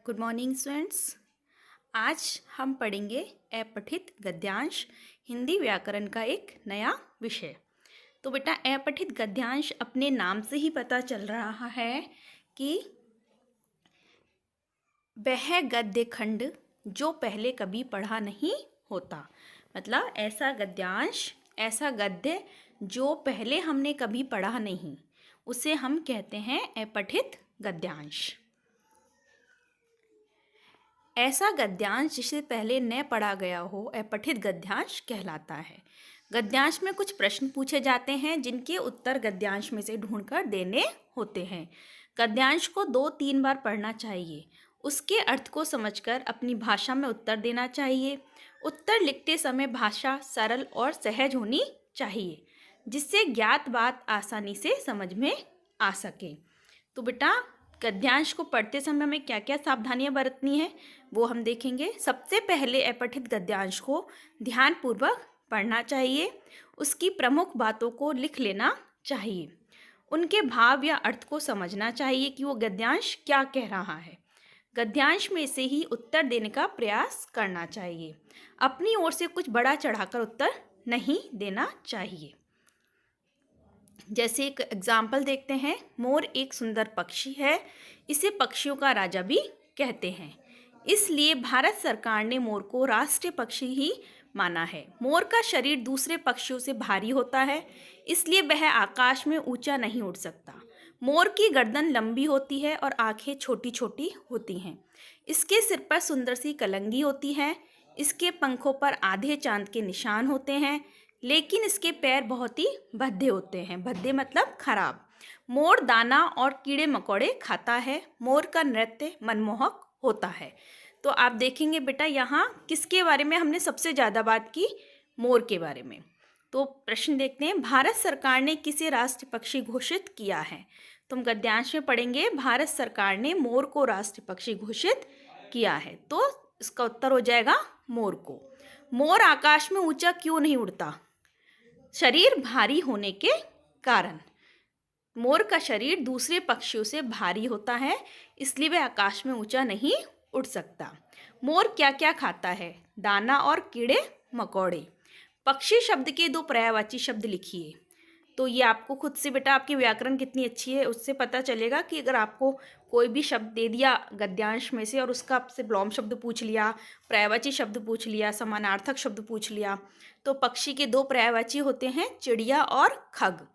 Good morning students. आज हम पढ़ेंगे अपठित गद्यांश हिंदी व्याकरण का एक नया विषय। तो बेटा अपठित गद्यांश अपने नाम से ही पता चल रहा है कि वह गद्य खंड जो पहले कभी पढ़ा नहीं होता। मतलब ऐसा गद्यांश, ऐसा गद्य जो पहले हमने कभी पढ़ा नहीं, उसे हम कहते हैं अपठित गद्यांश। ऐसा गद्यांश जिसे पहले न पढ़ा गया हो अपठित गद्यांश कहलाता है। गद्यांश में कुछ प्रश्न पूछे जाते हैं जिनके उत्तर गद्यांश में से ढूंढकर देने होते हैं। गद्यांश को 2-3 बार पढ़ना चाहिए। उसके अर्थ को समझकर अपनी भाषा में उत्तर देना चाहिए। उत्तर लिखते समय भाषा सरल और सहज होनी चाहिए जिससे ज्ञात बात आसानी से समझ में आ सके। तो बेटा गद्यांश को पढ़ते समय हमें क्या क्या सावधानियां बरतनी है वो हम देखेंगे। सबसे पहले अपठित गद्यांश को ध्यानपूर्वक पढ़ना चाहिए। उसकी प्रमुख बातों को लिख लेना चाहिए। उनके भाव या अर्थ को समझना चाहिए कि वो गद्यांश क्या कह रहा है। गद्यांश में से ही उत्तर देने का प्रयास करना चाहिए। अपनी ओर से कुछ बड़ा चढ़ाकर उत्तर नहीं देना चाहिए। जैसे एक एग्जाम्पल देखते हैं। मोर एक सुंदर पक्षी है, इसे पक्षियों का राजा भी कहते हैं, इसलिए भारत सरकार ने मोर को राष्ट्रीय पक्षी ही माना है। मोर का शरीर दूसरे पक्षियों से भारी होता है, इसलिए वह आकाश में ऊंचा नहीं उड़ सकता। मोर की गर्दन लंबी होती है और आंखें छोटी छोटी होती हैं। इसके सिर पर सुंदर सी कलंगी होती है। इसके पंखों पर आधे चांद के निशान होते हैं, लेकिन इसके पैर बहुत ही भद्दे होते हैं। भद्दे मतलब खराब। मोर दाना और कीड़े मकोड़े खाता है। मोर का नृत्य मनमोहक होता है। तो आप देखेंगे बेटा यहाँ किसके बारे में हमने सबसे ज़्यादा बात की? मोर के बारे में। तो प्रश्न देखते हैं, भारत सरकार ने किसे राष्ट्रीय पक्षी घोषित किया है? तो हम गद्यांश में पढ़ेंगे भारत सरकार ने मोर को राष्ट्रीय पक्षी घोषित किया है। तो इसका उत्तर हो जाएगा मोर को। मोर आकाश में ऊंचा क्यों नहीं उड़ता? शरीर भारी होने के कारण। मोर का शरीर दूसरे पक्षियों से भारी होता है, इसलिए वह आकाश में ऊंचा नहीं उड़ सकता। मोर क्या क्या खाता है? दाना और कीड़े मकोड़े। पक्षी शब्द के 2 पर्यायवाची शब्द लिखिए। तो ये आपको खुद से बेटा आपकी व्याकरण कितनी अच्छी है उससे पता चलेगा कि अगर आपको कोई भी शब्द दे दिया गद्यांश में से और उसका आपसे विलोम शब्द पूछ लिया, पर्यायवाची शब्द पूछ लिया, समानार्थक शब्द पूछ लिया, तो पक्षी के 2 पर्यायवाची होते हैं, चिड़िया और खग।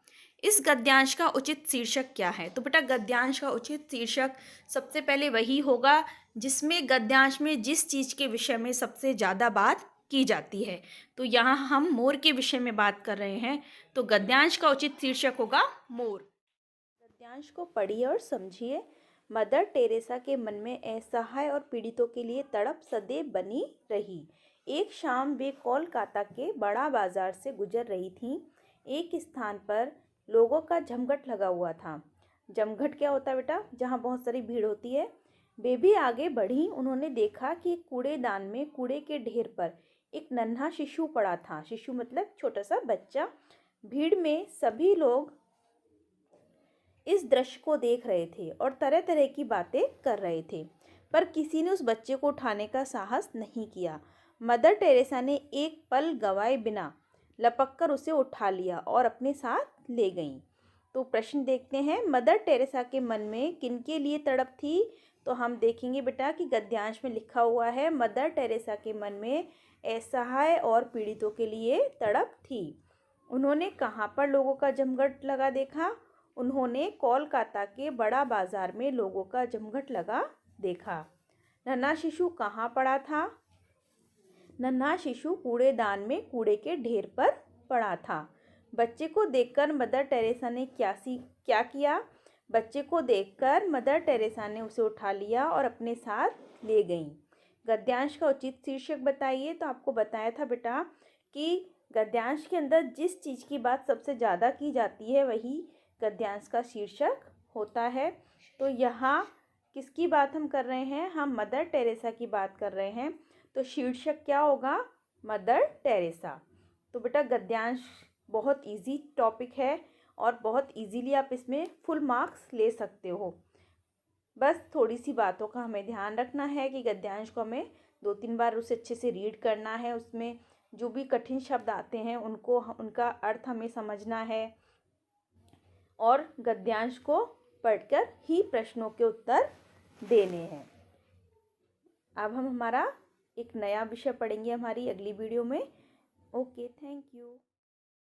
इस गद्यांश का उचित शीर्षक क्या है? तो बेटा गद्यांश का उचित शीर्षक सबसे पहले वही होगा जिसमें गद्यांश में जिस चीज़ के विषय में सबसे ज़्यादा बात की जाती है। तो यहाँ हम मोर के विषय में बात कर रहे हैं, तो गद्यांश का उचित शीर्षक होगा मोर। गद्यांश को पढ़िए और समझिए। मदर टेरेसा के मन में असहाय और पीड़ितों के लिए तड़प सदैव बनी रही। एक शाम वे कोलकाता के बड़ा बाजार से गुजर रही थीं। एक स्थान पर लोगों का जमघट लगा हुआ था। जमघट क्या होता है बेटा? जहाँ बहुत सारी भीड़ होती है। वे भी आगे बढ़ी। उन्होंने देखा कि एक कूड़ेदान में कूड़े के ढेर पर एक नन्हा शिशु पड़ा था। शिशु मतलब छोटा सा बच्चा। भीड़ में सभी लोग इस दृश्य को देख रहे थे और तरह तरह की बातें कर रहे थे, पर किसी ने उस बच्चे को उठाने का साहस नहीं किया। मदर टेरेसा ने एक पल गवाए बिना लपककर उसे उठा लिया और अपने साथ ले गईं। तो प्रश्न देखते हैं, मदर टेरेसा के मन में किनके लिए तड़प थी? तो हम देखेंगे बेटा कि गद्यांश में लिखा हुआ है मदर टेरेसा के मन में असहाय और पीड़ितों के लिए तड़प थी। उन्होंने कहाँ पर लोगों का जमघट लगा देखा? उन्होंने कोलकाता के बड़ा बाजार में लोगों का जमघट लगा देखा। नन्हा शिशु कहाँ पड़ा था? नन्हा शिशु कूड़ेदान में कूड़े के ढेर पर पड़ा था। बच्चे को देखकर मदर टेरेसा ने क्या किया? बच्चे को देखकर मदर टेरेसा ने उसे उठा लिया और अपने साथ ले गईं। गद्यांश का उचित शीर्षक बताइए। तो आपको बताया था बेटा कि गद्यांश के अंदर जिस चीज़ की बात सबसे ज़्यादा की जाती है वही गद्यांश का शीर्षक होता है। तो यहाँ किसकी बात हम कर रहे हैं? हम मदर टेरेसा की बात कर रहे हैं। तो शीर्षक क्या होगा? Mother Teresa. तो बेटा गद्यांश बहुत इजी टॉपिक है और बहुत इजीली आप इसमें फुल मार्क्स ले सकते हो। बस थोड़ी सी बातों का हमें ध्यान रखना है कि गद्यांश को हमें 2-3 बार उसे अच्छे से रीड करना है। उसमें जो भी कठिन शब्द आते हैं उनका अर्थ हमें समझना है और गद्यांश को पढ़कर ही प्रश्नों के उत्तर देने हैं। अब हम हमारा एक नया विषय पढ़ेंगे हमारी अगली वीडियो में। Okay, thank you.